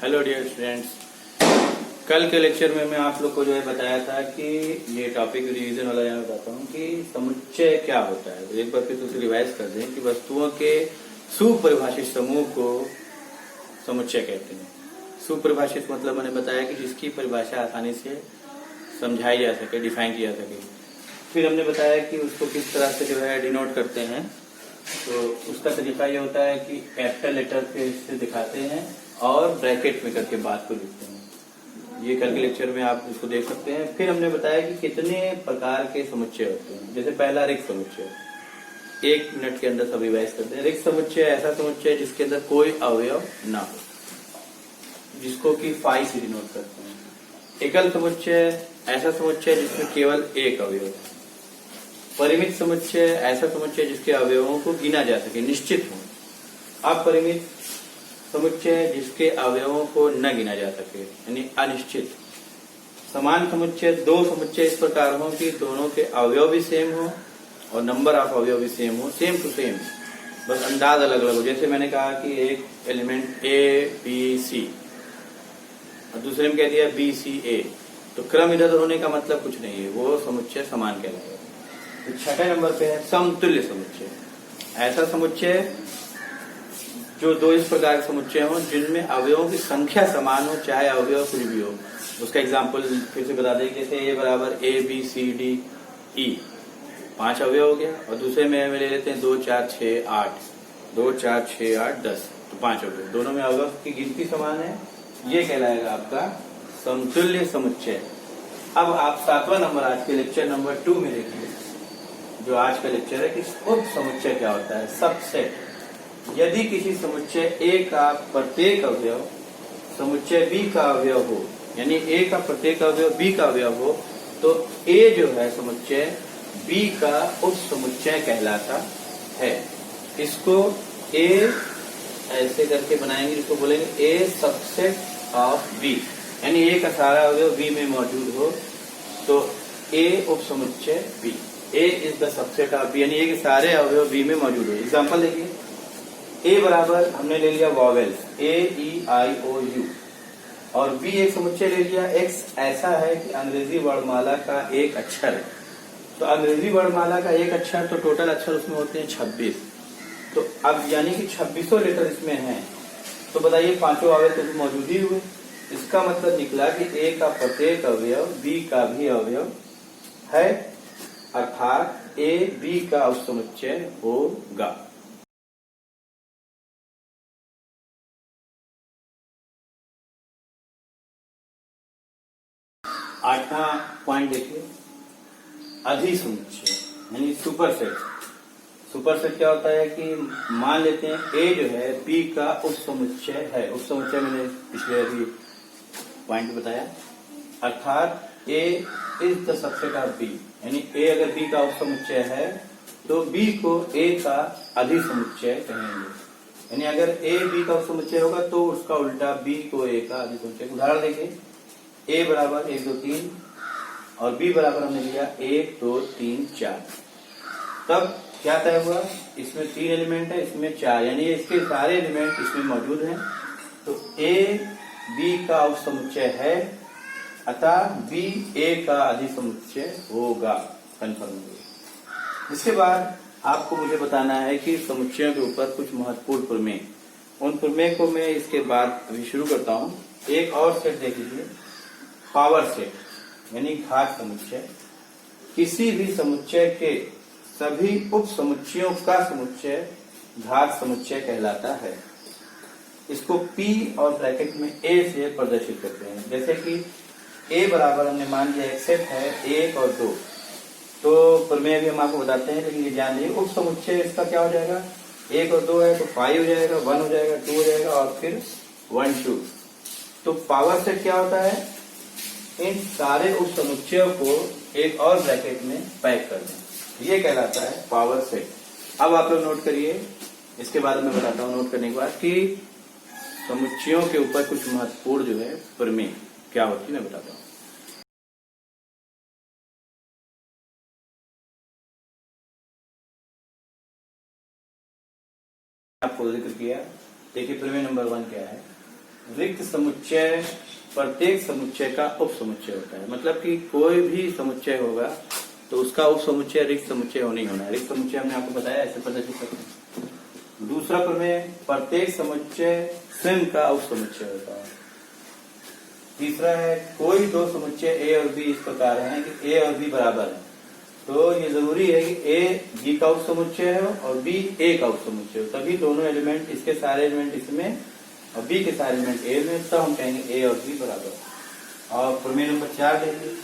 Hello dear students. कल के lecture में मैं आप लोग को जो है बताया था कि ये टॉपिक रिवीजन वाला यहाँ बताता हूँ कि समुच्चय क्या होता है। एक बार फिर उसे रिवाइज कर दें कि वस्तुओं के सुपरिभाषित समूह को समुच्चय कहते हैं। सुपरिभाषित मतलब मैंने बताया कि जिसकी परिभाषा आसानी से समझाई जा सके, डिफाइन किया जा सके। फिर हमने बताया कि उसको किस तरह से जो है डिनोट करते हैं। तो उसका तरीका ये होता है कि कैपिटल लेटर से दिखाते हैं और ब्रैकेट में करके बात को लिखते हैं। ये कल के लेक्चर में आप इसको देख सकते हैं। फिर हमने बताया कि कितने प्रकार के समुच्चय होते हैं। जैसे पहला रिक्त समुच्चय, 1 मिनट के अंदर सब रिवाइज करते हैं। रिक्त समुच्चय ऐसा समुच्चय जिसके अंदर कोई अवयव ना हो, जिसको कि फाई से डिनोट करते हैं। एकल समुच्चय ऐसा समुच्चय जिसमें केवल एक अवयव है। परिमित समुच्चय ऐसा समुच्चय जिसके अवयवों को गिना जा सके, निश्चित हो। अपरिमित समुच्चय जिसके अवयवों को न गिना जा सके, यानी अनिश्चित। समान समुच्चय, 2 समुच्चय इस प्रकार हो कि दोनों के अवयव भी सेम हो और नंबर ऑफ अवयव भी सेम हो, सेम टू सेम, बस अंदाज अलग अलग हो। जैसे मैंने कहा कि एक एलिमेंट ABC और दूसरे में कह दिया BCA, तो क्रम इधर होने का मतलब कुछ नहीं है, वो समुच्चय समान कहलाएगा। तो 6 नंबर पे है समतुल्य समुच्चय। ऐसा समुच्चय जो 2 इस प्रकार के समुच्चय हो जिनमें अवयवों की संख्या समान हो, चाहे अवयव कुछ भी हो। उसका एग्जाम्पल फिर से बता दें। जैसे A बराबर ABCDE, 5 अवयव हो गया। और दूसरे में ले लेते हैं 2 4 6 8, 2 4 6 8 10, तो 5 अवयव। दोनों में अवयव की गिनती समान है, ये कहलाएगा आपका समतुल्य समुच्चय। अब आप 7वां नंबर आज के लेक्चर नंबर 2 में देखिए, जो आज का लेक्चर है कि उप समुच्चय क्या होता है, सबसेट। यदि किसी समुच्चय A का प्रत्येक अवयव समुच्चय B का अवयव हो, यानी A का प्रत्येक अवयव B का अवयव हो, तो A जो है समुच्चय B का उप समुच्चय कहलाता है। इसको A ऐसे करके बनाएंगे, जिसको बोलेंगे A सबसेट ऑफ B, यानी A का सारा अवयव B में मौजूद हो तो A उप समुच्चय B। A is the subset of B, यानी A के सारे अवयव B में मौजूद हो। एग्जाम्पल देखिए, A बराबर हमने ले लिया वॉवेल्स AEIOU, और B एक समुच्चय ले लिया। X ऐसा है कि अंग्रेजी वर्णमाला का एक अक्षर है, तो अंग्रेजी वर्णमाला का एक अक्षर, तो टोटल अक्षर उसमें होते हैं 26। तो अब यानी कि 2600 लेटर इसमें हैं। तो बताइए, 5 अवयव तो मौजूद ही हुए। इसका मतलब निकला कि A का प्रत्येक अवयव B का भी अवयव है, अर्थात A B का उप समुच्चय होगा। 8वां पॉइंट देखिए, अधिसमुच्चय यानी सुपरसेट। सुपरसेट क्या होता है कि मान लेते हैं A जो है B का उप समुच्चय है। उप समुच्चय मैंने पिछले अभी पॉइंट बताया, अर्थात A is the subset of B, यानी A अगर B का उप समुच्चय है तो B को A का अधिसमुच्चय कहेंगे। यानी अगर A B का उप समुच्चय होगा तो उसका उल्टा B को A का अधिसमुच्चय। उदाहरण देखिए, A बराबर 1 2 3 और B बराबर हमने लिया 1 2 3 4। तब क्या तय हुआ, इसमें 3 एलिमेंट है, इसमें 4, यानी इसके सारे एलिमेंट इसमें मौजूद हैं। तो A B का उप समुच्चय है, अतः B A का अधिसमुच्चय होगा। कन्फर्म। इसके बाद आपको मुझे बताना है कि समुच्चयों के ऊपर कुछ महत्वपूर्ण प्रमेय, उन प्रमेय को मैं इसके बाद अभी शुरू करता हूं। एक और सेट देख लीजिए, पावर सेट यानी घात समुच्चय। किसी भी समुच्चय के सभी उप समुच्चयों का समुच्चय घात समुच्चय कहलाता है। इसको P और ब्रैकेट में A से प्रदर्शित करते हैं। जैसे कि A बराबर हमने मान लिया एक सेट है 1 और 2, तो प्रमेय भी हम आपको बताते हैं, लेकिन ये जान लीजिए उप समुच्चय इसका क्या हो जाएगा, 1 और 2 है तो 5 हो जाएगा, 1 हो जाएगा, 2 हो जाएगा और फिर 1 2। तो पावर सेट क्या होता है, इन सारे उप समुच्चयों को एक और ब्रैकेट में पैक कर दें, ये कहलाता है पावर सेट। अब आप लोग नोट करिए, इसके बाद मैं बताता हूँ नोट करने के बाद कि समुच्चयों के ऊपर कुछ महत्वपूर्ण जो है प्रमेय क्या होती है, मैं बताता हूँ। आपको जिक्र किया, देखिए प्रमेय नंबर 1 क्या है रिक्त समुच्चय प्रत्येक समुच्चय का उप समुच्चय होता है। मतलब कि कोई भी समुच्चय होगा तो उसका उप समुच्चय रिक्त समुच्चय होना ही होना है। रिक्त समुच्चय हमने आपको बताया, ऐसे पता चल सकता है। दूसरा प्रमेय, प्रत्येक समुच्चय स्वयं का उप समुच्चय होता है। तीसरा है, कोई दो समुच्चय ए और बी इस प्रकार हैं कि ए और बी बराबर है, तो ये जरूरी है कि ए बी का उप समुच्चय हो और बी ए का उप समुच्चय हो, तभी दोनों एलिमेंट, इसके सारे एलिमेंट इसमें और बी के सारे एलिमेंट ए में, तब हम कहेंगे ए और बी बराबर। और प्रमेय नंबर 4 देखिए,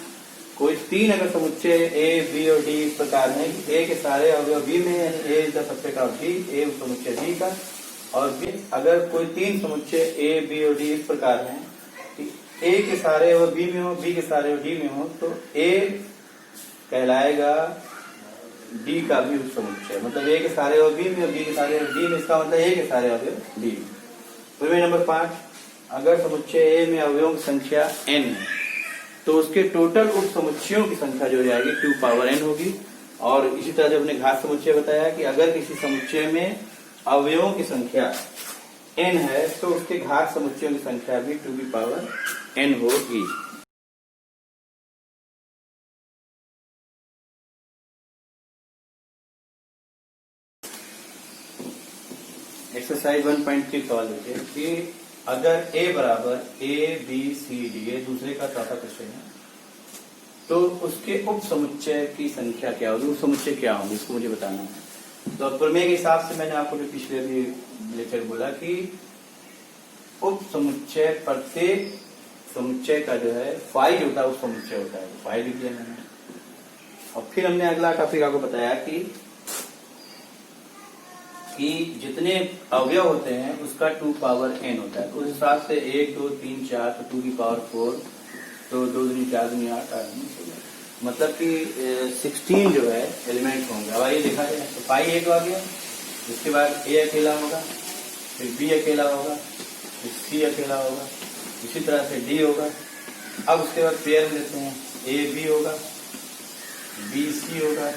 कोई तीन अगर समुच्चय ए बी और डी इस प्रकार है कि ए के सारे अवयव बी में, यानी A is the subset of D, A उप समुच्चय डी का, और बी अगर कोई तीन समुच्चय ए बी और डी इस प्रकार है कि ए के सारे अवयव बी में हो, बी के सारे अवयव डी में हो, तो ए कहलाएगा डी का भी उप समुच्चय। मतलब ए के सारे अवयव बी में और बी के सारे अवयव डी में, इसका मतलब ए के सारे अवयव डी में। प्रमेय नंबर 5, अगर समुच्चय ए में अवयवों की संख्या n है तो उसके टोटल उप समुच्चयों की संख्या जो हो जाएगी 2 पावर n होगी। और इसी तरह जब हमने घात समुच्चय बताया कि अगर किसी समुच्चय में अवयवों की संख्या n है तो उसके घात समुच्चयों की संख्या भी 2 की पावर n होगी। एक्सरसाइज 1.3 सवाल देखिए कि अगर a बराबर a b c d, ये दूसरे का चौथा क्वेश्चन है, तो उसके उप समुच्चय की संख्या क्या होगी, उप समुच्चय क्या होंगे, इसको मुझे बताना है। तो प्रमेय के हिसाब से मैंने आपको जो पिछले भी लेक्चर बोला कि उप समुच्चय प्रत्येक समुच्चय का जो है फाई होता है, उप समुच्चय होता है, फाई लिख दिया मैंने। और फिर हमने अगला टॉपिक आपको बताया कि जितने अवयव होते हैं उसका 2 पावर n होता है। तो उस हिसाब से 1 2 3 4 तो 2 की पावर 4, तो 2 दूनी 4 दूनी 8 8 मतलब कि 16 जो है एलिमेंट होंगे। अब आइए देखा जाए तो पाई एक आ गया, इसके बाद ए अकेला होगा, फिर बी अकेला होगा, फिर सी अकेला होगा, इसी तरह से डी होगा। अब उसके बाद पेयर लेते हैं, ए बी होगा, बी सी होगा,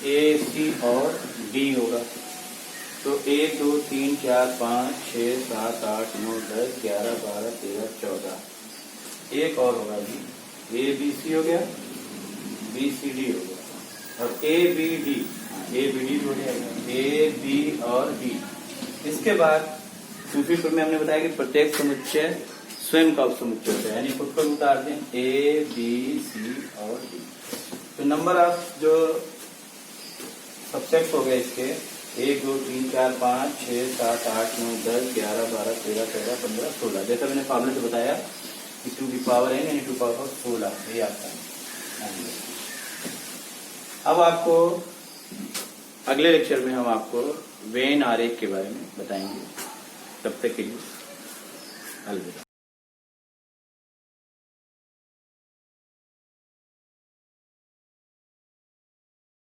ए सी और डी होगा। तो 1 2 3 4 5 6 7 8 9 10 11 12 13 14 एक और होगा जी, ए बी सी हो गया, बी सी डी हो गया, और A B D, A B D हो जाएगा, ए बी और डी। इसके बाद दूसरी सूत्र में हमने बताया कि प्रत्येक समुच्चय स्वयं का उप समुच्चय होता है, यानी खुद पर उतार दें ए बी सी और डी। तो नंबर ऑफ जो सबसेट्स हो गए इसके 1 2 3 4 5 6 7 8 9 10 11 12 13 14 15 16, जैसा मैंने फॉर्मूले से बताया कि 2 की पावर n यानी 2 पावर 16 ये आता है। अब आपको अगले लेक्चर में हम आपको वेन आरेख के बारे में बताएंगे। तब तक के लिए अलविदा।